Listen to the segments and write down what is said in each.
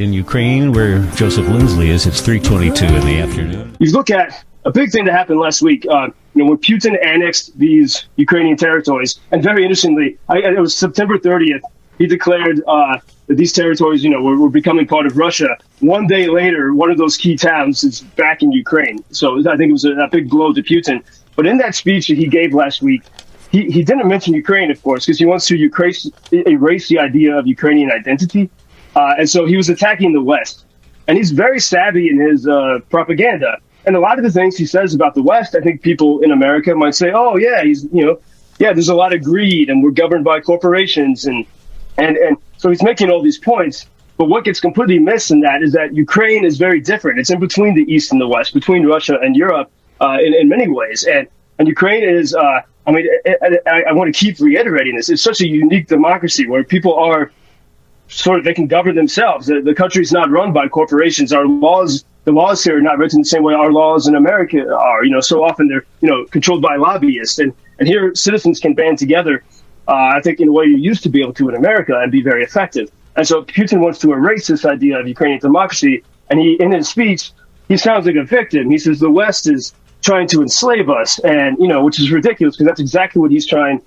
In Ukraine, where Joseph Lindsley is, it's 3:22 in the afternoon. You look at a big thing that happened last week, when Putin annexed these Ukrainian territories, and very interestingly, it was September 30th, he declared that these territories, were becoming part of Russia. One day later, one of those key towns is back in Ukraine. So I think it was a big blow to Putin. But in that speech that he gave last week, he didn't mention Ukraine, of course, because he wants to erase the idea of Ukrainian identity. And so he was attacking the West. And he's very savvy in his propaganda. And a lot of the things he says about the West, I think people in America might say, oh, yeah, there's a lot of greed and we're governed by corporations. And so he's making all these points. But what gets completely missed in that is that Ukraine is very different. It's in between the East and the West, between Russia and Europe in many ways. And Ukraine is, I want to keep reiterating this. It's such a unique democracy where people are they can govern themselves. The country's not run by corporations. The laws here are not written the same way our laws in America are. So often they're, controlled by lobbyists. And here citizens can band together, I think, in a way you used to be able to in America and be very effective. And so Putin wants to erase this idea of Ukrainian democracy. And in his speech, he sounds like a victim. He says the West is trying to enslave us, and, which is ridiculous because that's exactly what he's trying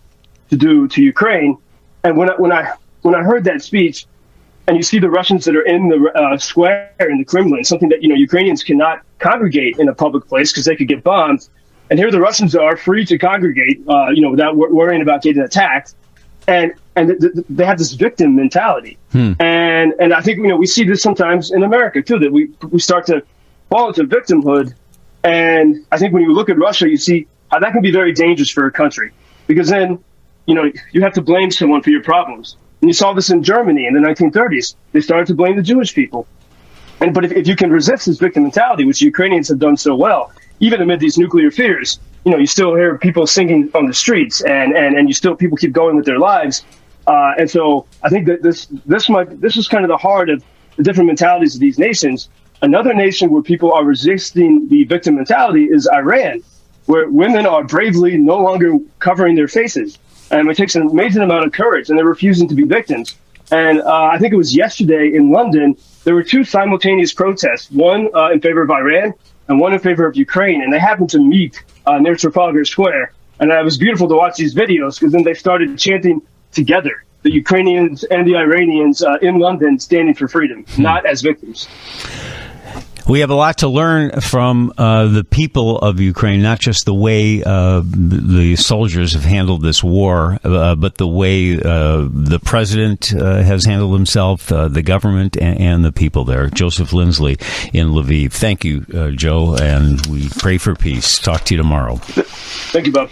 to do to Ukraine. And when I heard that speech, and you see the Russians that are in the square in the Kremlin, something that, Ukrainians cannot congregate in a public place because they could get bombed. And here the Russians are free to congregate, without worrying about getting attacked. And they have this victim mentality. And I think, we see this sometimes in America, too, that we start to fall into victimhood. And I think when you look at Russia, you see how that can be very dangerous for a country. Because then, you have to blame someone for your problems. And you saw this in Germany in the 1930s. They started to blame the Jewish people. But if you can resist this victim mentality, which the Ukrainians have done so well, even amid these nuclear fears, you still hear people singing on the streets, and people keep going with their lives. And so I think that this is kind of the heart of the different mentalities of these nations. Another nation where people are resisting the victim mentality is Iran, where women are bravely no longer covering their faces. And it takes an amazing amount of courage, and they're refusing to be victims. And I think it was yesterday in London, there were two simultaneous protests, one in favor of Iran and one in favor of Ukraine. And they happened to meet near Trafalgar Square. And it was beautiful to watch these videos because then they started chanting together, the Ukrainians and the Iranians in London standing for freedom, not as victims. We have a lot to learn from the people of Ukraine, not just the way the soldiers have handled this war, but the way the president has handled himself, the government, and the people there. Joseph Lindsley in Lviv. Thank you, Joe, and we pray for peace. Talk to you tomorrow. Thank you, Bob.